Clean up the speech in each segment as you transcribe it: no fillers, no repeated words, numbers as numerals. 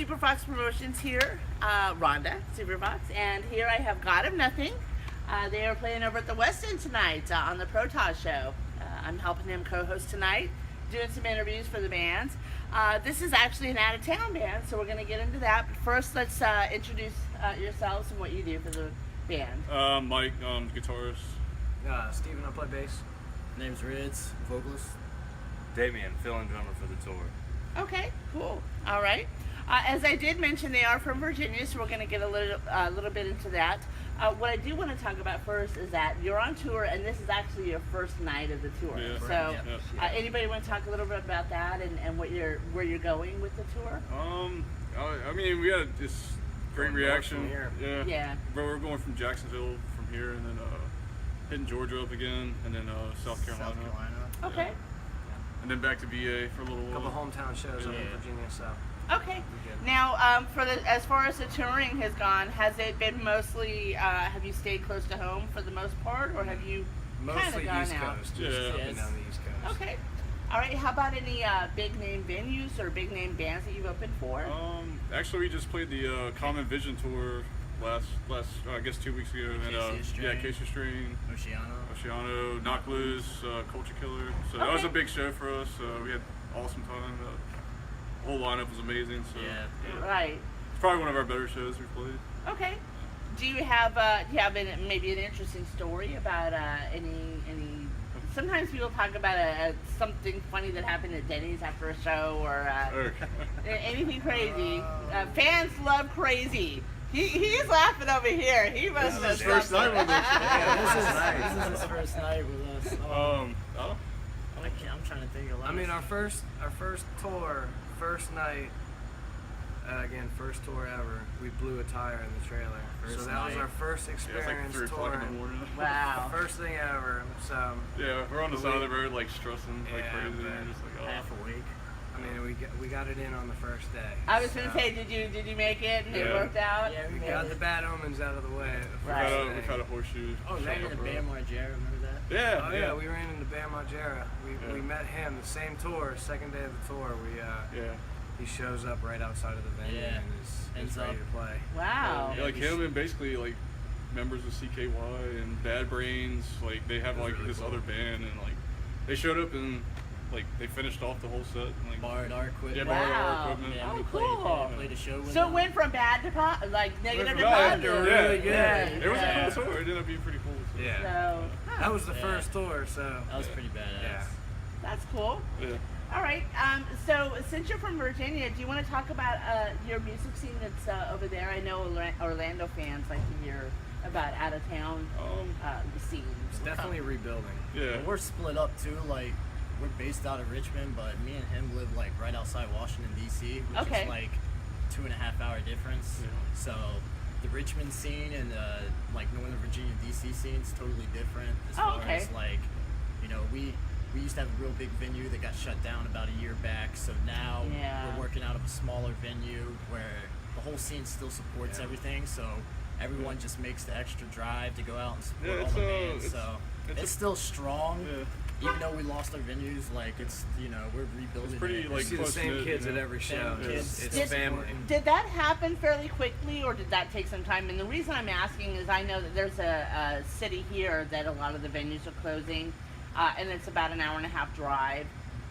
Superfox Promotions here, RhondaSuperfox, and here I have God of Nothing. They are playing over at the West End tonight on the Protage show. I'm helping them co-host tonight, doing some interviews for the bands. This is actually an out-of-town band, so we're going to get into that. But first, let's introduce yourselves and what you do for the band. Mike, guitarist. Steven, I play bass. Name's Rids, vocalist. Damien, fill-in drummer for the tour. Okay, cool. All right. As I did mention, they are from Virginia, so we're going to get a little bit into that. What I do want to talk about first is that you're on tour, and this is actually your first night of the tour. Yeah. So, anybody want to talk a little bit about that and where you're going with the tour? I mean, we had this great reaction. From here. Yeah. But we're going from Jacksonville from here, and then hitting Georgia up again, and then South Carolina. Okay. And then back to VA for a little A while. couple hometown shows up in Virginia, so. Okay. Now, as far as the touring has gone, has it been mostly? Have you stayed close to home for the most part, or have you kind of Mostly gone East out? Coast, just up and down the East Coast. Okay. All right. How about any big name venues or big name bands that you've opened for? Actually, we just played the Common Vision tour last I guess 2 weeks ago. And Casey Strain, Oceano, Knock Loose, Culture Killer. So that was a big show for us. We had awesome time. The whole lineup was amazing. So Right. it's probably one of our better shows we've played. Okay. Do you have maybe an interesting story about any? Sometimes people talk about something funny that happened at Denny's after a show or anything crazy. Fans love crazy. He's laughing over here. He must have First night with us. This is his first night with us. I'm trying to think of. I mean, our first tour, first night, again, first tour ever, we blew a tire in the trailer. So that was our first experience It was like 3 o'clock in the morning. Wow. First thing ever. So Yeah, we're on the side of the road, like stressing like Yeah, crazy. but And just like, half a week. I mean, we got it in on the first day. I was gonna So say, did you make it and it Yeah. worked out? Yeah, we got the bad omens out of the way. The Right. first we day. had a horseshoe. Oh, shot ran up into road. Bam Margera, remember that? Yeah, Oh yeah, we ran into Bam Margera. We met him the same tour, second day of the tour. He shows up right outside of the venue Yeah. and is Ends ready up. to play. Wow. Yeah, like him and basically like members of CKY and Bad Brains, like they have like really this cool. other band, and like they showed up and like they finished off the whole set. And, like Borrowed our equipment. Yeah, borrowed our Wow. equipment. Yeah, Oh, we cool. played a show with So it them. went from bad to negative to Yeah, positive. yeah, really good. It was Yeah. a cool tour. It ended up being pretty cool. So. Yeah. So That was the Yeah. first tour, so. That was pretty badass. Yeah. that's cool. Yeah. All right. So since you're from Virginia, do you want to talk about your music scene that's over there? I know Orlando fans like to hear about out of town scenes. It's definitely rebuilding. Yeah. But we're split up too. Like we're based out of Richmond, but me and him live like right outside Washington D.C., which Okay. is like 2.5 hour difference. Yeah. So the Richmond scene and like Northern Virginia D.C. scene is totally different as Oh, far okay. as like we used to have a real big venue that got shut down about a year back. So now Yeah. we're working out of a smaller venue where the whole scene still supports everything. So everyone just makes the extra drive to go out and support Yeah, all it's, the bands. it's- So it's it's a- still strong. Yeah. Even though we lost our venues, like it's we're rebuilding. It's pretty, it. You like, see the same close-knit, kids you at know? every Same show. kids. It's Did- family. Did that happen fairly quickly, or did that take some time? And the reason I'm asking is I know that there's a city here that a lot of the venues are closing, and it's about an hour and a half drive.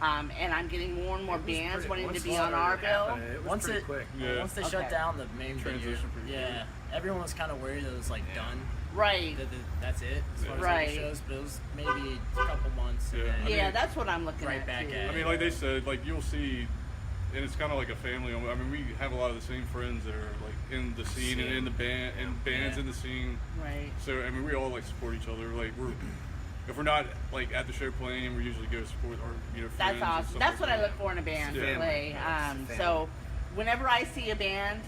And I'm getting more and more It was bands pretty- wanting to once be it on our started bill. happening, It was Once pretty it- quick. Yeah. Once they Okay. shut down the main venue, Transition pretty yeah, everyone was kind of worried that it was like done. Right. That's it as far as Right. other shows, but it was maybe a couple months. And Yeah. then, I mean, Yeah, that's what I'm looking right at back too. at I mean, like they said, like you'll see, and it's kind of like a family. I mean, we have a lot of the same friends that are like in the scene and in the band and bands Yeah. in the scene. Right. So I mean, we all like support each other. Like if we're not like at the show playing, we usually go support our friends. That's and awesome. stuff That's like what I that. look for in a band to Yeah. play. Yeah, it's a So whenever I see a band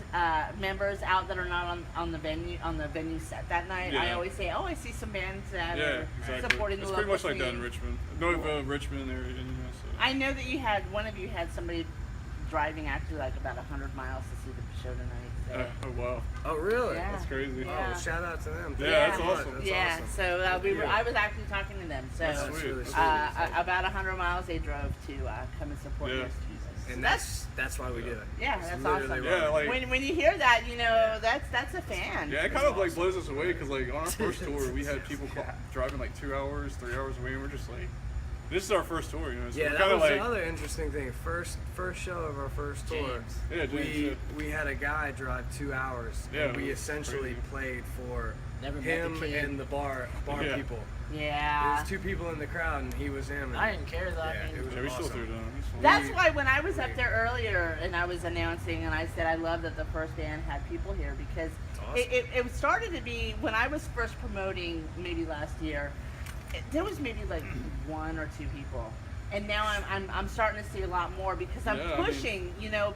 members out that are not on the venue set that night, I Yeah. always say, "Oh, I see some bands that Yeah, are exactly. supporting It's the pretty local much like that in scene." Richmond. No, Richmond area, you know. So. I know that one of you had somebody driving actually like about 100 miles to see the show tonight. So. Oh wow, Oh, really? Yeah. that's crazy. Yeah. Oh, shout out to them. Yeah, that's awesome. That's yeah, awesome. so Yeah. I was actually talking to them. So That's That's sweet. really sweet. about 100 miles they drove to come and support Yeah. Miss Jesus. And that's why we do it. Yeah, It's that's literally awesome. why Yeah, we do like- it. When you hear that, you know that's a fan. Yeah, it kind of like blows us away because like on our first tour, we had people driving like 2 hours, 3 hours away, and we're just like, this is our first tour, you know. So Yeah, we're that kind was of like, another interesting thing. First show of our first tour. James. Yeah, James, we had a guy drive 2 hours. Yeah, and we it was essentially crazy. played for Never met him the kid. and the bar Yeah. people. There Yeah. was 2 people in the crowd, and he was him. And I didn't care that. Yeah, I mean, it was yeah, we still awesome. threw it down. It's fun. That's why when I was up there earlier and I was announcing and I said I love that the first band had people here because awesome. it started to be when I was first promoting maybe last year. There was maybe like 1 or 2 people, and now I'm starting to see a lot more because I'm Yeah, I mean- pushing. You know,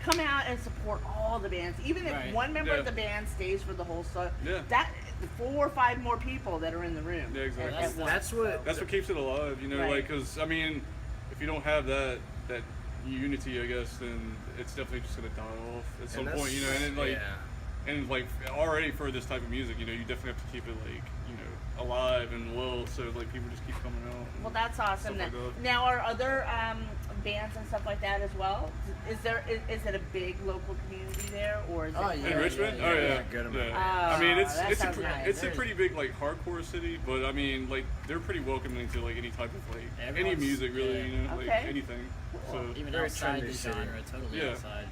come out and support all the bands, even if Right. one member Yeah. of the band stays for the whole show. Yeah. That 4 or 5 more people that are in the room. Yeah, exactly. at once, That's what- so. That's what keeps it alive, you know, Right. like, because, I mean, if you don't have that unity, I guess, then it's definitely just going to die off at some point, you know, and then, like, yeah. and, like, already for this type of music, you know, you definitely have to keep it, like, you know, alive and well, so, like, people just keep coming out. Well, that's awesome. Stuff like that. Now, are other bands and stuff like that as well? Is it a big local community there, or is it? Oh, In yeah, Richmond? yeah, Oh, yeah. yeah. Good Yeah. amount. I mean, that sounds nice. it's a pretty big, like, hardcore city, but, I mean, like, they're pretty welcoming to, like, any type of, like, any Everyone's- music, really, yeah. you know, like, Okay. anything. So, Even Very outside trendy the city. genre, totally Yeah. outside.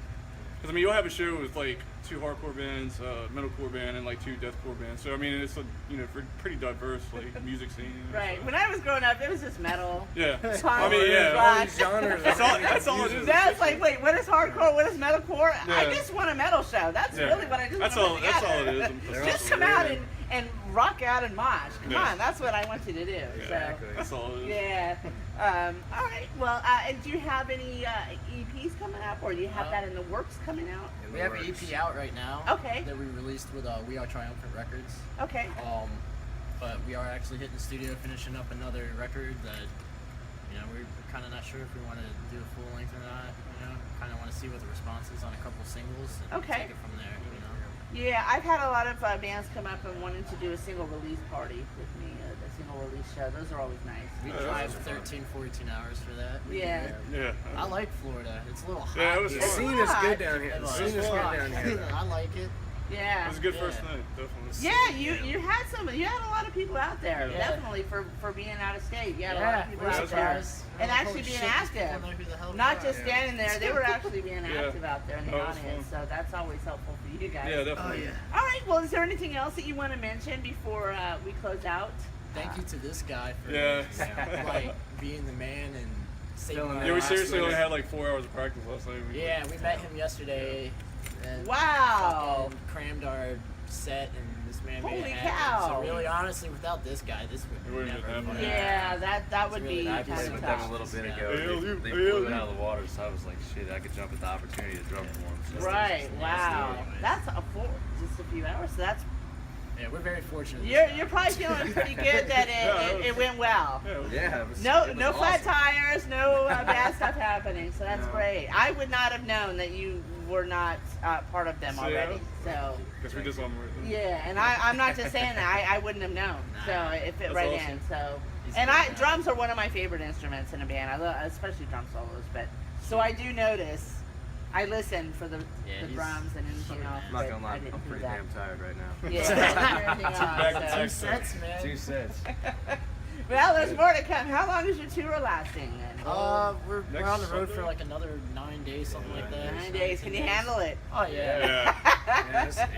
because, I mean, you'll have a show with, like, 2 hardcore bands, metalcore band, and, like, 2 deathcore bands. So, I mean, it's a, you know, pretty diverse, like, music scene. You know, Right. so. When I was growing up, it was just metal. Yeah. Punk, I mean, yeah. rock. These genres. That's all it is. That's like, wait, what is hardcore? What is metalcore? I Yeah. just want a metal show. That's Yeah. really what I just That's want all. to That's put all it together. is. They're Just also come out really- and rock out and mosh. Come Yeah. on, that's what I want you to do. Exactly. That's all it So, is. yeah. All right. Well, and do you have any EPs coming up, or do you have that in the works coming out? In We the have an works. EP out right now. Okay. That we released with We Are Triumphant Records. Okay. But we are actually hitting the studio, finishing up another record that, you know, we're kind of not sure if we want to do a full length or not. You know, kind of want to see what the response is on a couple singles and Okay. take it from there. You know. Yeah, I've had a lot of bands come up and wanting to do a single release party with me, the single release show. Those are always nice. We Yeah, drive that's 13, 14 hours for that. Yeah. Yeah. I like Florida. It's a little hot. Yeah, it was The fun. scene is good down here. The It scene is was good fun. down here. I like it. Yeah. It was a good Yeah. first night, definitely. Yeah, you had a lot of people out there, Yeah. definitely for being out of state. You had a lot Yeah, of people we're out there, surprised. and Holy actually being shit, these active, people know who the hell we not are. just standing there. They were actually being Yeah. active out there in the That was audience, so that's always helpful for you guys. Yeah, definitely. Oh, yeah. All right. Well, is there anything else that you want to mention before we close out? Thank you to this guy for Yeah. like being the man and saving Filling my that Yeah, we ass. seriously only had like 4 hours of practice last night. Yeah, we met him yesterday. And Wow. fucking crammed our set, and this man made Holy it happen. cow. So really, honestly, without this guy, this It would wouldn't never have have happened. Yeah, that would really be nice. I kind played of with them a tough. little bit Yeah. ago. They blew it out of the water, so I was like, shit, I could jump at the opportunity to drum for them. So Right. Nasty Wow. anyways. That's just a few hours. So that's Yeah, we're very fortunate. with you're this you're guy. probably feeling pretty good that it went well. Yeah, it was- Yeah, it was, No, it was no flat awesome. tires, no bad stuff happening. So that's No. great. I would not have known that you were not part of them So, already. So Guess we did something right. yeah, and I'm not just saying that. I wouldn't have known. So it fit That's right awesome. in. So He's and good, man. drums are one of my favorite instruments in a band. I love, especially drum solos. But so I do notice. I listen for the Yeah, he's drums and anything else. I'm not but gonna I lie, didn't I'm do pretty that. damn tired right now. Yeah, I didn't hear anything Back to else, back. so. Two sets, man. 2 cents. Well, there's more to come. How long is your tour lasting then? We're Next on the road Sunday? for like another 9 days, something like that. 9 days. Can you handle it? Oh yeah. Yeah. Yes, yes.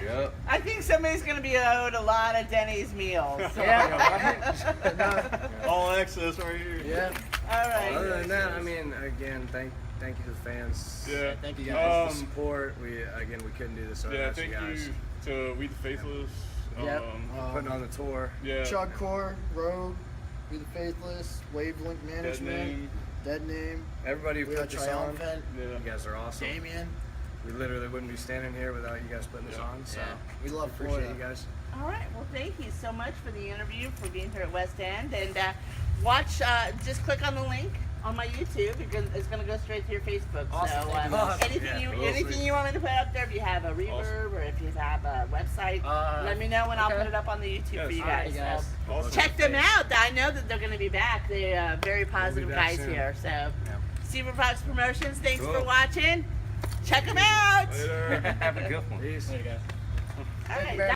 Yeah. Yep. I think somebody's going to be owed a lot of Denny's meals. So. All access right here. Yeah. All right. Other than that, I mean, again, thank you to the fans. Yeah. Thank you For guys. the support. We couldn't do this Yeah, without thank you guys. you to We the Faithless. Yep. Putting on the tour. Yeah. Chugcore, Rogue, Be the Faithless, Wavelength Dead Management, Name. Dead Name. Everybody who We are put this on. triumphant. Yeah. You guys are awesome. Damien. We literally wouldn't be standing here without you guys putting this Yeah. on. So Yeah. We love appreciate Florida. you guys. All right. Well, thank you so much for the interview, for being here at West End. And watch, just click on the link on my YouTube because it's going to go straight to your Facebook. Awesome, So thank you. anything, Yeah, anything you want me to put up there, if you have a reverb or if you have a website, let me know and I'll okay. put it up on the YouTube Yes. for you All right, guys. guys. Awesome. Check them out. I know that they're going to be back. They're very positive back guys soon. here. So Superfox Promotions. Thanks Cool. for watching. Check them out. Later. Have a good one. Peace. There you go. All right.